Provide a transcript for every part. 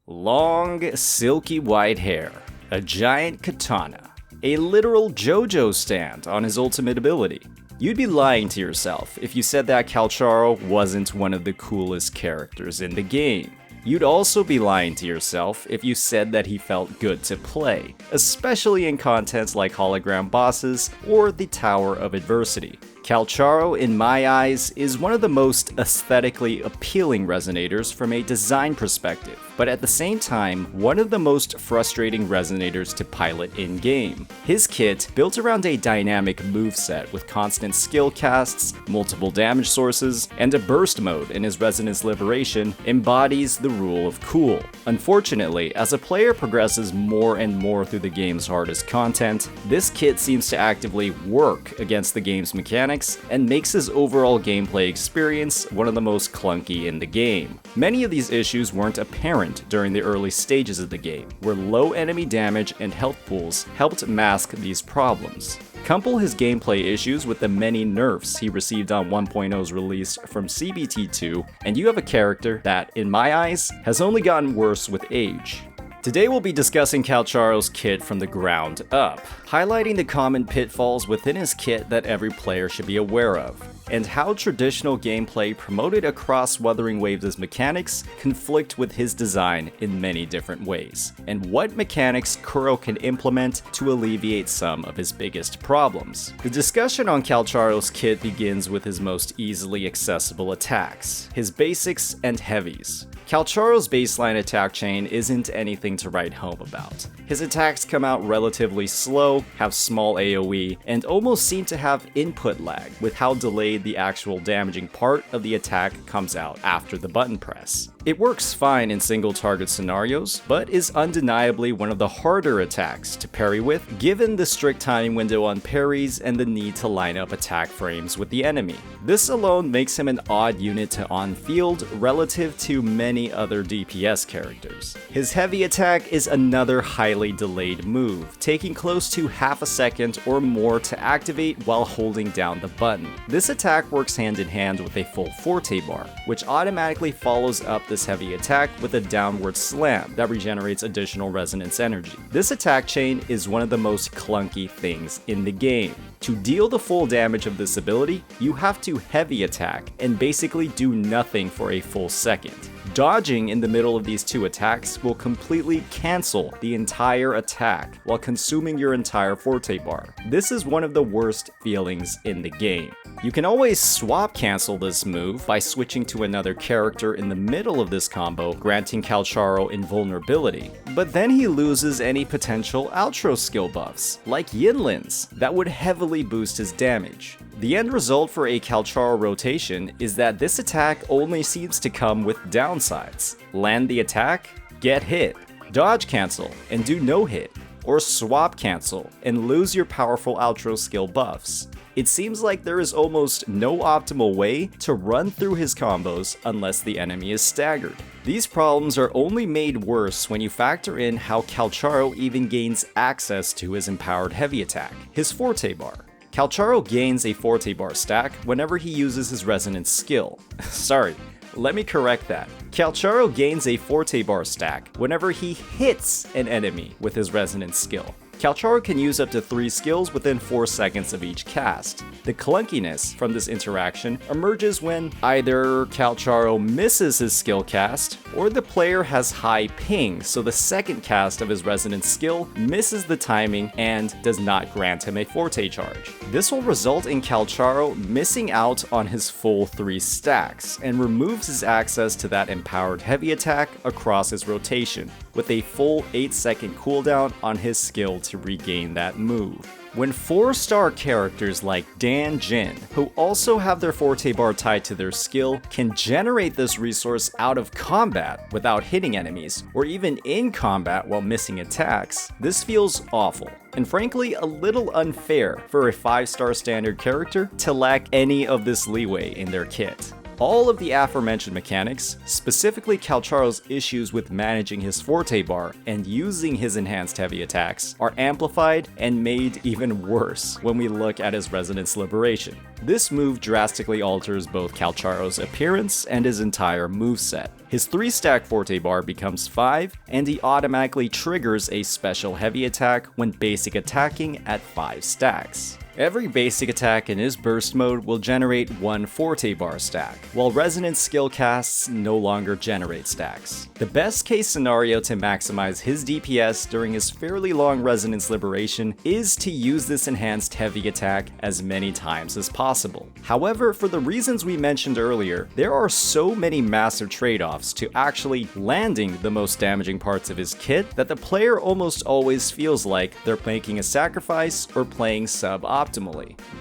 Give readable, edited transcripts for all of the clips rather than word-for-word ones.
Long, silky white hair, a giant katana, a literal JoJo stand on his ultimate ability. You'd be lying to yourself if you said that Calcharo wasn't one of the coolest characters in the game. You'd also be lying to yourself if you said that he felt good to play, especially in contents like hologram bosses or the Tower of Adversity. Calcharo, in my eyes, is one of the most aesthetically appealing resonators from a design perspective, but at the same time, one of the most frustrating resonators to pilot in-game. His kit, built around a dynamic moveset with constant skill casts, multiple damage sources, and a burst mode in his Resonance Liberation, embodies the rule of cool. Unfortunately, as a player progresses more and more through the game's hardest content, this kit seems to actively work against the game's mechanics and makes his overall gameplay experience one of the most clunky in the game. Many of these issues weren't apparent during the early stages of the game, where low enemy damage and health pools helped mask these problems. Couple his gameplay issues with the many nerfs he received on 1.0's release from CBT2, and you have a character that, in my eyes, has only gotten worse with age. Today we'll be discussing Calcharo's kit from the ground up, highlighting the common pitfalls within his kit that every player should be aware of, and how traditional gameplay promoted across Wuthering Waves' mechanics conflict with his design in many different ways, and what mechanics Kuro can implement to alleviate some of his biggest problems. The discussion on Calcharo's kit begins with his most easily accessible attacks, his basics and heavies. Calcharo's baseline attack chain isn't anything to write home about. His attacks come out relatively slow, have small AoE, and almost seem to have input lag with how delayed the actual damaging part of the attack comes out after the button press. It works fine in single target scenarios, but is undeniably one of the harder attacks to parry with, given the strict timing window on parries and the need to line up attack frames with the enemy. This alone makes him an odd unit to on-field relative to many other DPS characters. His heavy attack is another highly delayed move, taking close to half a second or more to activate while holding down the button. This attack works hand in hand with a full Forte bar, which automatically follows up this heavy attack with a downward slam that regenerates additional resonance energy. This attack chain is one of the most clunky things in the game. To deal the full damage of this ability, you have to heavy attack and basically do nothing for a full second. Dodging in the middle of these two attacks will completely cancel the entire attack while consuming your entire Forte bar. This is one of the worst feelings in the game. You can always swap cancel this move by switching to another character in the middle of this combo, granting Calcharo invulnerability, but then he loses any potential outro skill buffs, like Yinlin's, that would heavily boost his damage. The end result for a Calcharo rotation is that this attack only seems to come with downsides. Land the attack, get hit, dodge cancel, and do no hit, or swap cancel and lose your powerful outro skill buffs. It seems like there is almost no optimal way to run through his combos unless the enemy is staggered. These problems are only made worse when you factor in how Calcharo even gains access to his empowered heavy attack, his Forte bar. Calcharo gains a Forte bar stack whenever he uses his resonance skill. Sorry, let me correct that. Calcharo gains a Forte bar stack whenever he hits an enemy with his resonance skill. Calcharo can use up to 3 skills within 4 seconds of each cast. The clunkiness from this interaction emerges when either Calcharo misses his skill cast, or the player has high ping, so the second cast of his resonance skill misses the timing and does not grant him a Forte charge. This will result in Calcharo missing out on his full 3 stacks, and removes his access to that empowered heavy attack across his rotation, with a full 8-second cooldown on his skill to regain that move. When 4-star characters like Dan Jin, who also have their Forte bar tied to their skill, can generate this resource out of combat without hitting enemies, or even in combat while missing attacks, this feels awful, and frankly a little unfair for a 5-star standard character to lack any of this leeway in their kit. All of the aforementioned mechanics, specifically Calcharo's issues with managing his Forte bar and using his enhanced heavy attacks, are amplified and made even worse when we look at his Resonance Liberation. This move drastically alters both Calcharo's appearance and his entire moveset. His 3-stack Forte bar becomes 5, and he automatically triggers a special heavy attack when basic attacking at 5 stacks. Every basic attack in his burst mode will generate 1 Forte bar stack, while Resonance skill casts no longer generate stacks. The best case scenario to maximize his DPS during his fairly long Resonance Liberation is to use this enhanced heavy attack as many times as possible. However, for the reasons we mentioned earlier, there are so many massive trade-offs to actually landing the most damaging parts of his kit that the player almost always feels like they're making a sacrifice or playing suboptimally.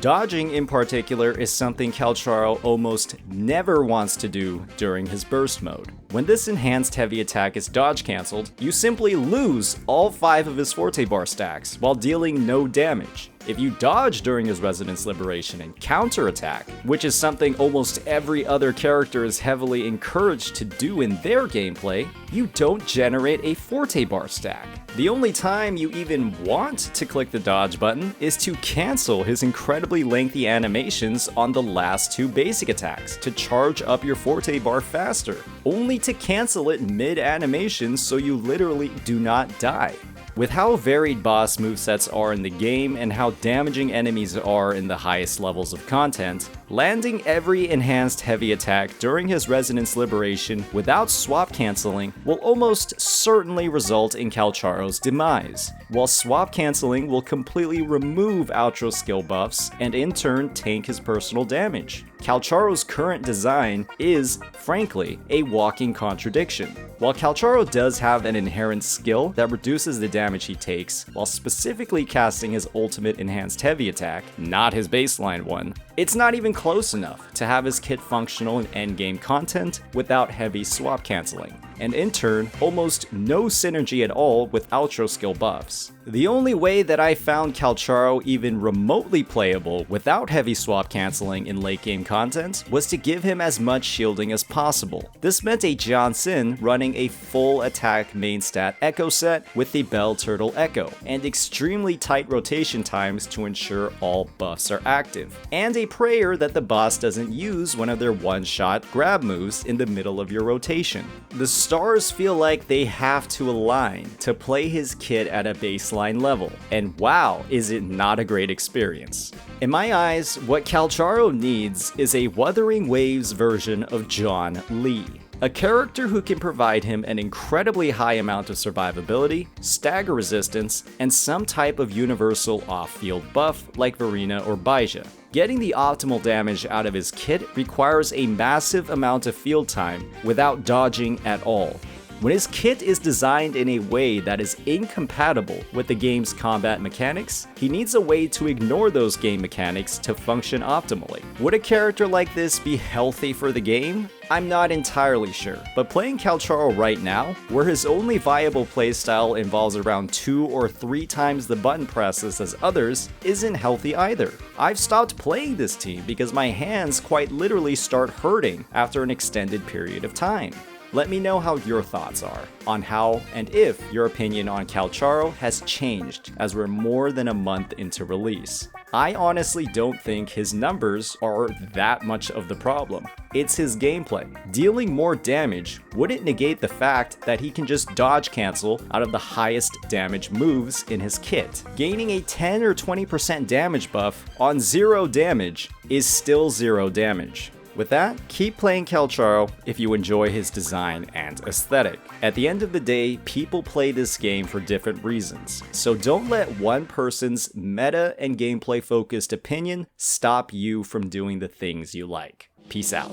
Dodging in particular is something Calcharo almost never wants to do during his burst mode. When this enhanced heavy attack is dodge cancelled, you simply lose all 5 of his Forte bar stacks while dealing no damage. If you dodge during his Resonance Liberation and counterattack, which is something almost every other character is heavily encouraged to do in their gameplay, you don't generate a Forte bar stack. The only time you even want to click the dodge button is to cancel his incredibly lengthy animations on the last 2 basic attacks to charge up your Forte bar faster, only to cancel it mid-animation so you literally do not die. With how varied boss movesets are in the game and how damaging enemies are in the highest levels of content, landing every enhanced heavy attack during his Resonance Liberation without swap cancelling will almost certainly result in Calcharo's demise, while swap cancelling will completely remove outro skill buffs and in turn tank his personal damage. Calcharo's current design is, frankly, a walking contradiction. While Calcharo does have an inherent skill that reduces the damage he takes while specifically casting his ultimate enhanced heavy attack, not his baseline one, it's not even close enough to have his kit functional in endgame content without heavy swap cancelling, and in turn, almost no synergy at all with outro skill buffs. The only way that I found Calcharo even remotely playable without heavy swap cancelling in late game content was to give him as much shielding as possible. This meant a Johnson running a full attack main stat echo set with the Bell Turtle Echo, and extremely tight rotation times to ensure all buffs are active, and a prayer that the boss doesn't use one of their one-shot grab moves in the middle of your rotation. The stars feel like they have to align to play his kit at a baseline level, and wow, is it not a great experience. In my eyes, what Calcharo needs is a Wuthering Waves version of John Lee. A character who can provide him an incredibly high amount of survivability, stagger resistance, and some type of universal off-field buff like Verena or Baija. Getting the optimal damage out of his kit requires a massive amount of field time without dodging at all. When his kit is designed in a way that is incompatible with the game's combat mechanics, he needs a way to ignore those game mechanics to function optimally. Would a character like this be healthy for the game? I'm not entirely sure, but playing Calcharo right now, where his only viable playstyle involves around 2 or 3 times the button presses as others, isn't healthy either. I've stopped playing this team because my hands quite literally start hurting after an extended period of time. Let me know how your thoughts are on how and if your opinion on Calcharo has changed as we're more than a month into release. I honestly don't think his numbers are that much of the problem. It's his gameplay. Dealing more damage wouldn't negate the fact that he can just dodge cancel out of the highest damage moves in his kit. Gaining a 10 or 20% damage buff on 0 damage is still 0 damage. With that, keep playing Calcharo if you enjoy his design and aesthetic. At the end of the day, people play this game for different reasons, so don't let one person's meta and gameplay focused opinion stop you from doing the things you like. Peace out.